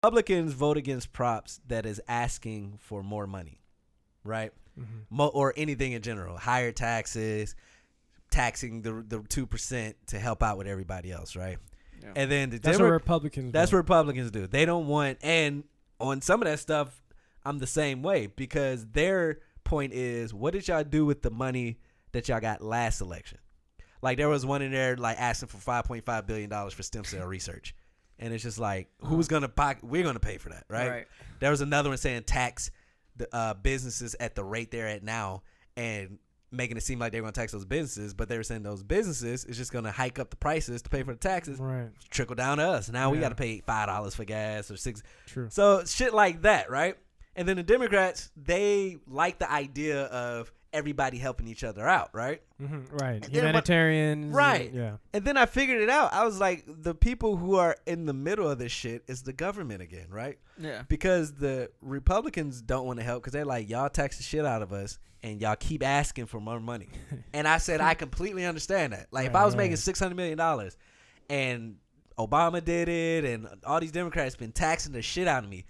Republicans vote against props that is asking for more money, right? Or anything in general, higher taxes, taxing the 2% to help out with everybody else, right? Yeah. And then That's what Republicans That's do. what Republicans do. They don't want, and on some of that stuff, I'm the same way because their point is, what did y'all do with the money that y'all got last election? Like there was one in there like asking for $5.5 billion for stem cell research. And it's just like, who's going to we're going to pay for that, right? There was another one saying tax the businesses at the rate they're at now and making it seem like they're going to tax those businesses, but they were saying those businesses is just going to hike up the prices to pay for the taxes, trickle down to us. Now we got to pay $5 for gas or $6. True. So shit like that, right? And then the Democrats, they like the idea of everybody helping each other out, right? Right. Humanitarians. Right. Yeah. And then I figured it out. I was like, the people who are in the middle of this shit is the government again, right? Yeah. Because the Republicans don't want to help because they're like, y'all tax the shit out of us and y'all keep asking for more money. And I said, I completely understand that. Like, if I was making $600 million and Obama did it and all these Democrats been taxing the shit out of me,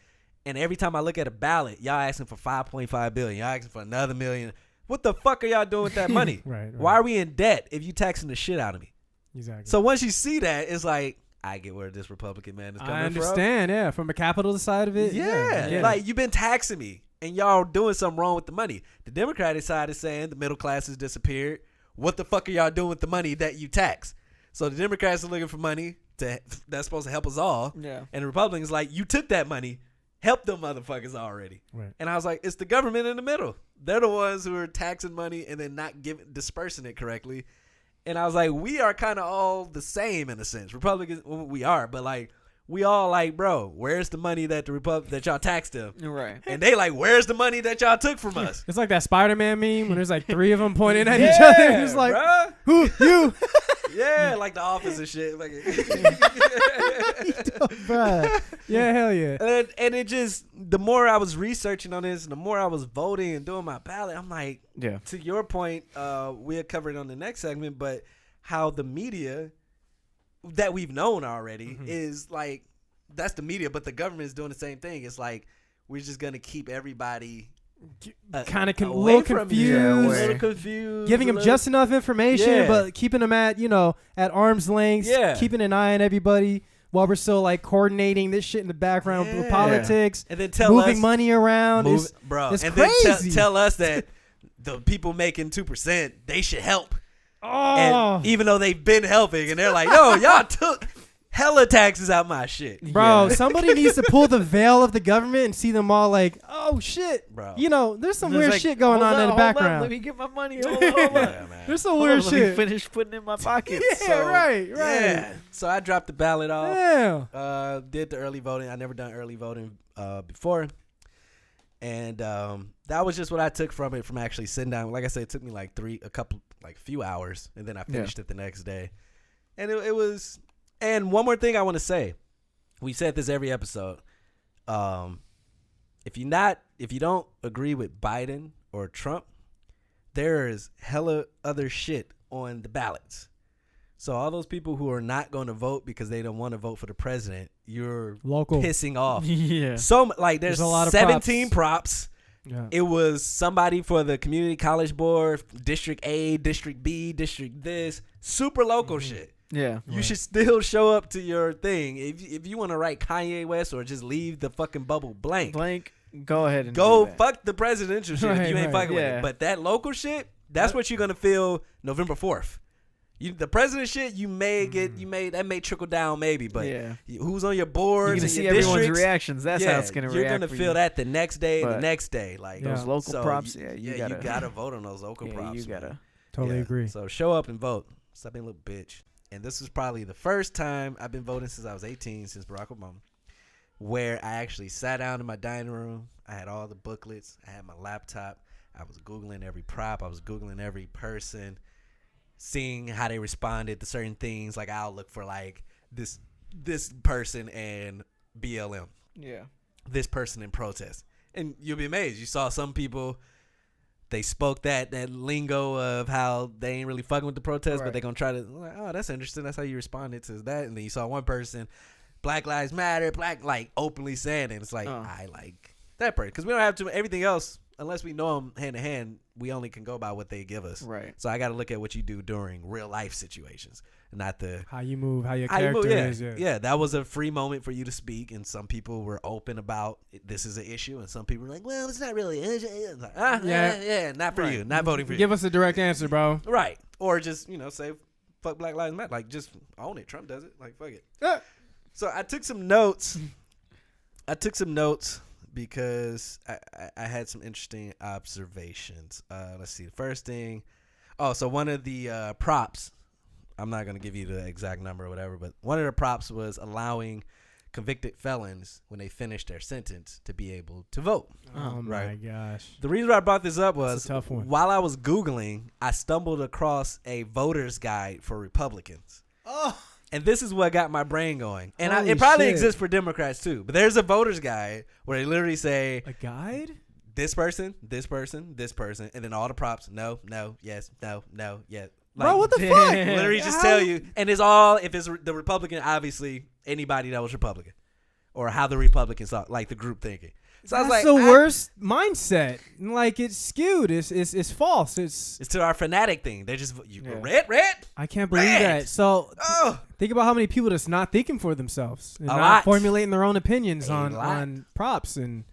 and every time I look at a ballot, y'all asking for $5.5 billion, y'all asking for another $1 million. What the fuck are y'all doing with that money? Right. Why are we in debt if you taxing the shit out of me? Exactly. So once you see that, it's like, I get where this Republican man is coming from. I understand, yeah. From a capitalist side of it. Yeah. Like, you've been taxing me, and y'all doing something wrong with the money. The Democratic side is saying the middle class has disappeared. What the fuck are y'all doing with the money that you tax? So the Democrats are looking for money that's supposed to help us all. Yeah. And the Republicans like, you took that money. Help them motherfuckers already. Right. And I was like, it's the government in the middle. They're the ones who are taxing money and then not dispersing it correctly. And I was like, we are kind of all the same in a sense. Republicans, well, we are, but like, we all like, bro, where's the money that that y'all taxed them? Right. And they like, where's the money that y'all took from us? It's like that Spider-Man meme when there's like three of them pointing at each other. It's like, bruh. who, you? Yeah, like the office and shit. Like, Bruh. Yeah, hell yeah. and it just, the more I was researching on this, and the more I was voting and doing my ballot, I'm like, to your point, we'll cover it on the next segment, but how the media that we've known already is like, that's the media, but the government is doing the same thing. It's like, we're just going to keep everybody kind of a away little from confused, you. A little confused, giving them just enough information, but keeping them at at arm's length, keeping an eye on everybody while we're still like coordinating this shit in the background with politics, and then moving money around. It's and crazy. Then tell us that the people making 2%, they should help. Oh, and even though they've been helping, and they're like, yo, y'all took hella taxes out my shit. Bro, somebody needs to pull the veil of the government and see them all like, oh shit. Bro. There's some weird shit going on in the background. Let me get my money. Hold on. There's some weird shit. Let me finish putting it in my pocket. Right. Yeah. So I dropped the ballot off. Yeah. Did the early voting. I never done early voting before. And that was just what I took from it, from actually sitting down. Like I said, it took me like a few hours, and then I finished it the next day. And it was. And one more thing I want to say. We said this every episode. If you don't agree with Biden or Trump, there is hella other shit on the ballots. So all those people who are not going to vote because they don't want to vote for the president, you're pissing off. Yeah. So like there's a lot of 17 props. Yeah. It was somebody for the community college board, District A, District B, District this, super local shit. Yeah. You should still show up to your thing. If you want to write Kanye West or just leave the fucking bubble blank, go ahead and go do that. fuck the presidential shit if you ain't fucking with it. But that local shit, that's what you're gonna feel November 4th. The president shit, that may trickle down maybe, but who's on your boards? You're gonna and see your everyone's districts, reactions. That's how it's gonna react. You're gonna feel that the next day, like those local props. You gotta vote on those local props. You gotta totally agree. So show up and vote. Stop being a little bitch. And this is probably the first time I've been voting since I was 18, since Barack Obama, where I actually sat down in my dining room. I had all the booklets. I had my laptop. I was Googling every prop. I was Googling every person, seeing how they responded to certain things. Like I'll look for like this person and BLM. Yeah. This person in protest. And you'll be amazed. You saw some people, they spoke that lingo of how they ain't really fucking with the protest, but they're going to try to, like, oh, that's interesting. That's how you responded to that. And then you saw one person, Black Lives Matter, like openly saying it. It's like I like that person because we don't have to everything else unless we know them hand to hand. We only can go by what they give us. Right. So I got to look at what you do during real life situations, not the how you move, how your character is. Yeah, that was a free moment for you to speak, and some people were open about this is an issue, and some people were like, "Well, it's not really an issue." It's like, not for you, not voting for you. Give us a direct answer, bro. Right, or just say, "Fuck Black Lives Matter." Like, just own it. Trump does it. Like, fuck it. So I took some notes. Because I had some interesting observations. Let's see. The first thing. So one of the props, I'm not going to give you the exact number or whatever, but one of the props was allowing convicted felons, when they finish their sentence, to be able to vote. Oh, my gosh. The reason why I brought this up was, a tough one. While I was Googling, I stumbled across a voter's guide for Republicans. Oh. And this is what got my brain going. And it probably exists for Democrats too. But there's a voter's guide where they literally say, a guide? This person, this person, this person. And then all the props, no, yes, no, yes. Like, bro, what the fuck? Literally just tell you. And it's all, if it's the Republican, obviously anybody that was Republican. Or how the Republicans thought, like the group thinking. So I was like, the worst mindset. Like, it's skewed. It's false. It's to our fanatic thing. They're just red. I can't believe that. So think about how many people that's not thinking for themselves and not formulating their own opinions on props and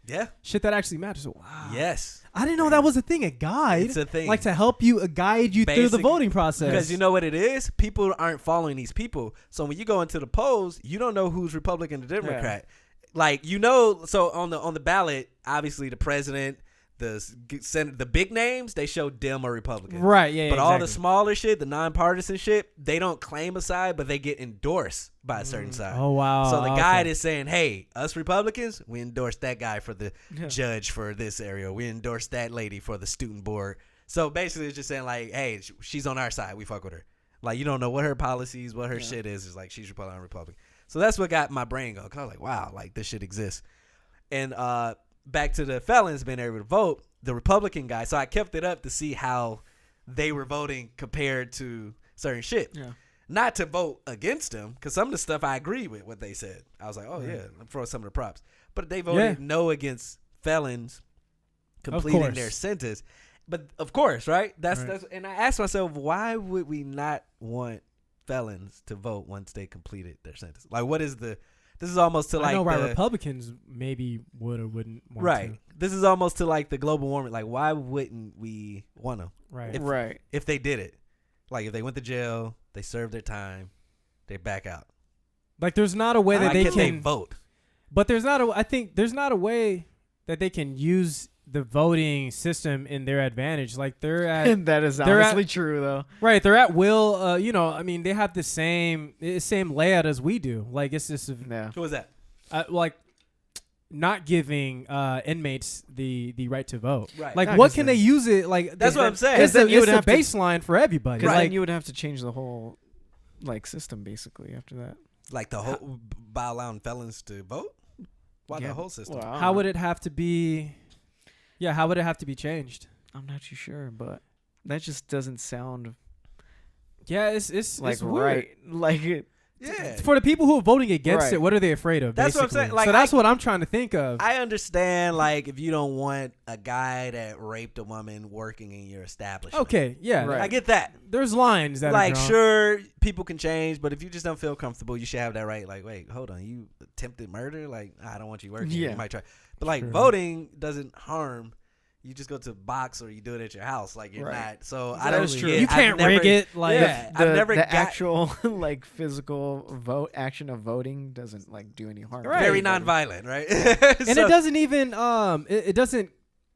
shit that actually matters. Wow. Yes. I didn't know that was a thing. A guide. It's a thing. Like to help you guide you through the voting process. Because you know what it is? People aren't following these people. So when you go into the polls, you don't know who's Republican or Democrat. Yeah. Like, so on the ballot, obviously the president, the Senate, the big names, they show Dem or Republican. Right, yeah, but all the smaller shit, the nonpartisan shit, they don't claim a side, but they get endorsed by a certain side. Oh, wow. So the guide is saying, hey, us Republicans, we endorse that guy for the judge for this area. We endorse that lady for the student board. So basically it's just saying, like, hey, she's on our side. We fuck with her. Like, you don't know what her policies, what her shit is. It's like she's Republican. So that's what got my brain going. Because I was like, wow, like this shit exists. And back to the felons being able to vote, the Republican guy. So I kept it up to see how they were voting compared to certain shit. Yeah. Not to vote against them, because some of the stuff I agree with what they said. I was like, oh, yeah, I'm throwing some of the props. But they voted no against felons completing their sentence. But of course, right? That's and I asked myself, why would we not want felons to vote once they completed their sentence? Like, what is this is almost to like, I know, right? Republicans maybe would or wouldn't want right to. This is almost to like the global warming. Like, why wouldn't we want to? Right. If they did it, like if they went to jail, they served their time, they back out. Like, there's not a way that they can vote. But I think there's not a way that they can use the voting system in their advantage. Like, they're at that is honestly true though. Right, they're at will. I mean, they have the same layout as we do. Like, it's just Who was that? Like, not giving inmates the right to vote. Right. Like, what can they use it? Like, that's what I'm saying. It's a baseline for everybody. Right. Like, you would have to change the whole system basically after that. Like the whole by allowing felons to vote. Why the whole system? Well, how would it have to be? Yeah, how would it have to be changed? I'm not too sure, but that just doesn't sound. Yeah, it's like it's right, weird. like it. Yeah. For the people who are voting against it, what are they afraid of? That's basically? What I'm saying. Like, so that's what I'm trying to think of. I understand, like, if you don't want a guy that raped a woman working in your establishment. Okay, yeah, right. I get that. There's lines that like, are drawn. sure, people can change, but if you just don't feel comfortable, you should have that right. Like, wait, hold on, you attempted murder? Like, I don't want you working. Yeah. You might try, but like, voting doesn't harm. You just go to box or you do it at your house. Like, you're not. So I don't. True. You can't rig it. Like, I've never the actual like physical action of voting doesn't like do any harm. Right. Very nonviolent, right? And it doesn't even it doesn't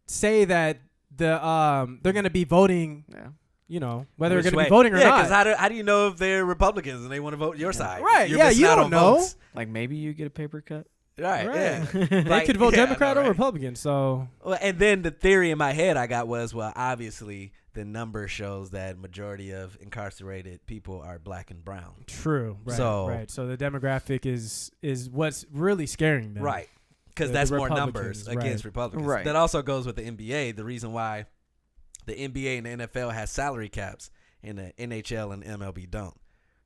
say that they're gonna be voting. Yeah. You know, whether they're going to be voting or not. Yeah, because how do you know if they're Republicans and they want to vote your side? Right. You don't know. Votes. Like, maybe you get a paper cut. Right. Yeah. They could vote Democrat or Republican. So. Well, and then the theory in my head I got was, well, obviously the number shows that majority of incarcerated people are black and brown. True. Right. So the demographic is what's really scaring them. Right. Because that's more numbers against Republicans. Right. That also goes with the NBA. The reason why the NBA and the NFL has salary caps and the NHL and MLB don't.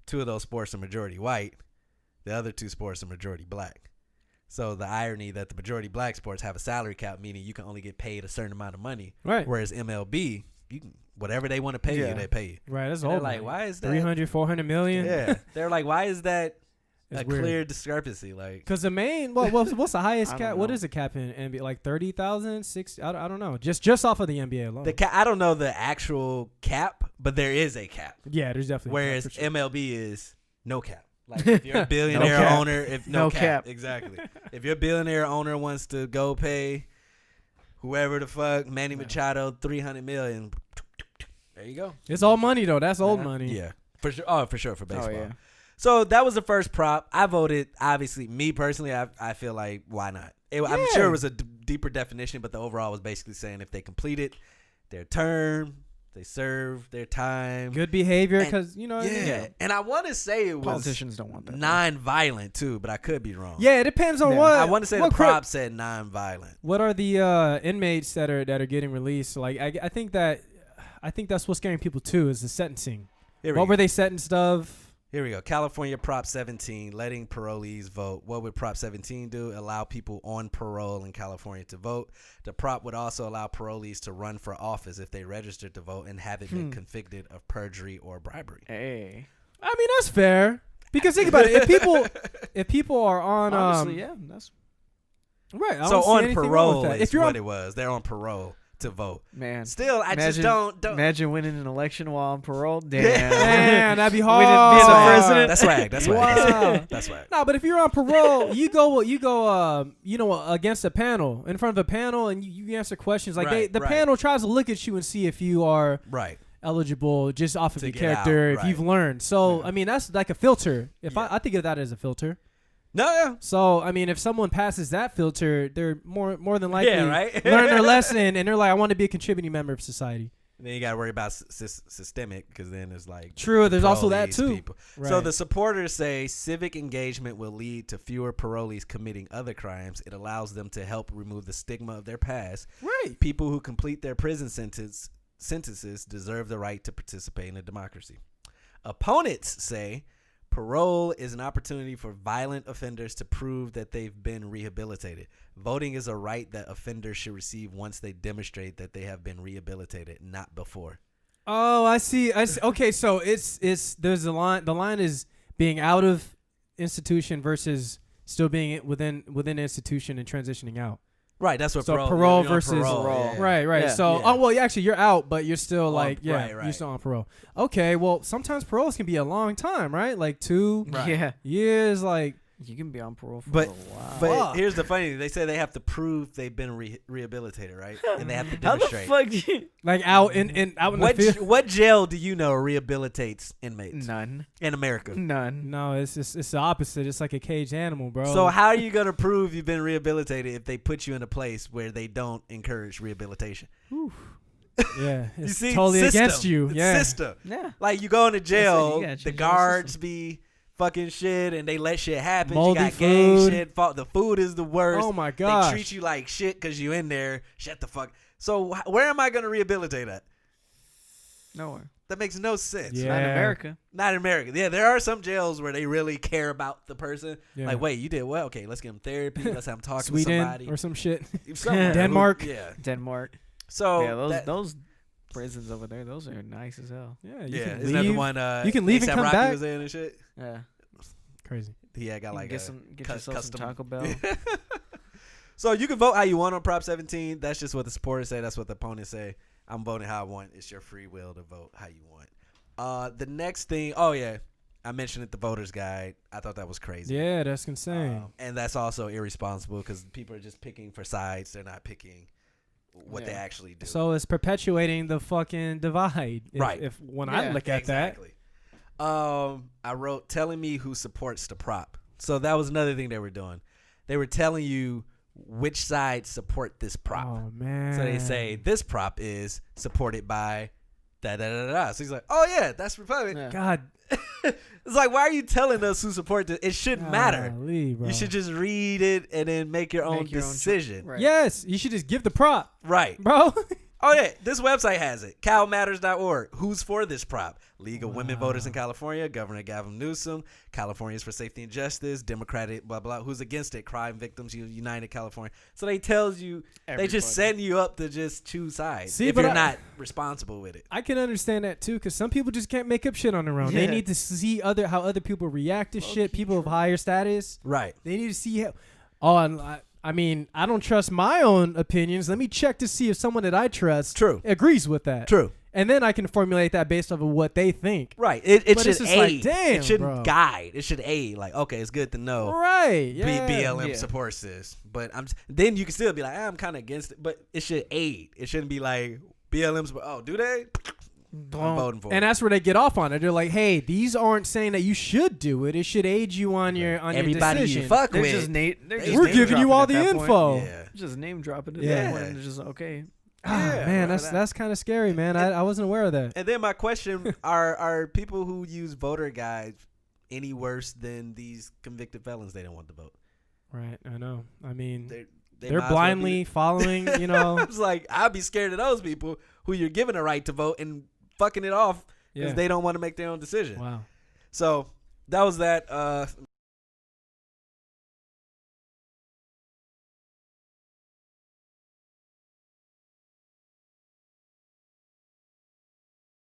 Two of those sports are majority white. The other two sports are majority black. So the irony that the majority black sports have a salary cap, meaning you can only get paid a certain amount of money. Right. Whereas MLB, you can whatever they want to pay you, they pay you. Right. That's all. all. Like, why is that 300, 400 million? Yeah. They're like, why is that It's a weird. clear discrepancy? Like, because the main, what's the highest I cap? don't What know. is the cap in NBA? Like 30,000, 60? I don't know. Just off of the NBA alone. I don't know the actual cap, but there is a cap. Yeah, there's definitely. Whereas a cap for sure. MLB is no cap. Like if you're a billionaire cap. owner, if No cap. Exactly. If your billionaire owner wants to go pay whoever the fuck Manny Machado $300 million, there you go. It's all money though. That's old money. Yeah, for sure. Oh, for sure for baseball. Oh, yeah. So that was the first prop. I voted. Obviously, me personally, I feel like why not? I'm sure it was a deeper definition, but the overall was basically saying if they completed their term, they served their time. Good behavior, because you know. Yeah, and I want to say it was Politicians don't want that. non-violent too, but I could be wrong. Yeah, it depends on Yeah. what. I want to say the what prop said non-violent. What are the inmates that are getting released? Like I think that's what's scaring people too is the sentencing. What were they sentenced of? Here we go. California Prop 17, letting parolees vote. What would Prop 17 do? Allow people on parole in California to vote. The prop would also allow parolees to run for office if they registered to vote and haven't been convicted of perjury or bribery. Hey. I mean, that's fair. Because think about it. If people are on Honestly, yeah, that's right. I So don't see on anything wrong parole with that. is If you're what on, it was. They're on parole to vote. man. Still, I just don't. Imagine winning an election while on parole. Damn. man, that'd be hard. Being the president. That's swag. That's swag. Wow. That's swag. No, but if you're on parole, you go against a panel, in front of a panel, and you answer questions. Like Right, the right. panel tries to look at you and see if you are Right. eligible just off of To your get character, out, if right. you've learned. So, Yeah. I mean, that's like a filter. If Yeah. I think of that as a filter. No, yeah. So, I mean, if someone passes that filter, they're more than likely Yeah, right? learn their lesson, and they're like, I want to be a contributing member of society. And then you got to worry about systemic because then there's like True, there's also that parolees too. people. Right. So the supporters say civic engagement will lead to fewer parolees committing other crimes. It allows them to help remove the stigma of their past. Right. People who complete their prison sentences deserve the right to participate in a democracy. Opponents say parole is an opportunity for violent offenders to prove that they've been rehabilitated. Voting is a right that offenders should receive once they demonstrate that they have been rehabilitated, not before. Oh, I see. Okay, so it's there's a line. The line is being out of institution versus still being within the institution and transitioning out. Right, that's what So parole parole you're on versus yeah. Right. Yeah. So Yeah. actually you're out, but you're still Right. you're still on parole. Okay, well sometimes paroles can be a long time, right? Like 2 Right. Yeah. years. Like You can be on parole for But a while. but Fuck. here's the funny thing. They say they have to prove they've been rehabilitated, right? And they have to How the demonstrate. fuck do you? out in the field. What jail do you know rehabilitates inmates None. in America? None. No, it's the opposite. It's like a caged animal, bro. So how are you going to prove you've been rehabilitated if they put you in a place where they don't encourage rehabilitation? yeah, You it's see, totally system. against you. It's Yeah. system. Yeah. Like you go into jail, you gotta the change your guards system. be fucking shit and they let shit happen. Moldy you got gang food. shit. The food is the worst. Oh my gosh. They treat you like shit because you in there. Shut the fuck. So where am I going to rehabilitate at? Nowhere. That makes no sense. Yeah. Not in America. Not in America. Yeah, there are some jails where they really care about the person. Yeah. Like, wait, you did well. Okay, let's give them therapy. Let's have them talk to Sweden somebody. or some shit. Somewhere. Denmark. Yeah. Denmark. So Yeah, those prisons over there, those are nice as hell. Yeah, you yeah, can isn't that the leave. one? You can leave and A$AP come Rocky back. was in and shit. Yeah. Crazy. He had got You like can a get yourself custom some Taco Bell. So you can vote how you want on Prop 17. That's just what the supporters say. That's what the opponents say. I'm voting how I want. It's your free will to vote how you want. The next thing, I mentioned it, the voter's guide. I thought that was crazy. Yeah, that's insane. And that's also irresponsible because people are just picking for sides. They're not picking what they actually do. So it's perpetuating the fucking divide. Right. If when I look at exactly. I wrote telling me who supports the prop. So that was another thing they were doing. They were telling you which sides support this that. prop. Oh man. So they say this prop is supported by da da da da. So he's like, oh yeah, that's Republican. Yeah. God. It's like, why are you telling us who support this? It shouldn't matter. golly, bro. You should just read it and then make your own Make your own decision. Right. Yes, you should just give the prop, Right. bro. Oh, yeah. This website has it. CalMatters.org. Who's for this prop? League of Women Voters in California. Governor Gavin Newsom. Californians for Safety and Justice. Democratic, blah, blah. Who's against it? Crime Victims United California. So they tells you, they just setting you up to just choose sides if you're not responsible with it. I can understand that, too, because some people just can't make up shit on their own. They need to see how other people react to shit. People of higher status. Right. They need to see how. Oh, and I mean, I don't trust my own opinions. Let me check to see if someone that I trust agrees with that. True. And then I can formulate that based off of what they think. Right. It should aid. Like, damn, it shouldn't bro. guide. It should aid. Like, okay, it's good to know. Right. Yeah. BLM supports this. But then you can still be like, I'm kind of against it. But it should aid. It shouldn't be like BLM's. Oh, do they? I'm voting for it. And that's where they get off on it. They're like, hey, these aren't saying that you should do it. It should aid you on your Everybody decision. you fuck They're with. just We're giving you all the info. Yeah. Just name dropping it. Yeah. And it's just okay. Man, that's kind of scary, man. I wasn't aware of that. And then my question, are people who use voter guides any worse than these convicted felons they don't want to vote? Right, I know. I mean, they're blindly following, you know. It's like, I'd be scared of those people who you're giving a right to vote and fucking it off because they don't want to make their own decision. Wow. So that was that.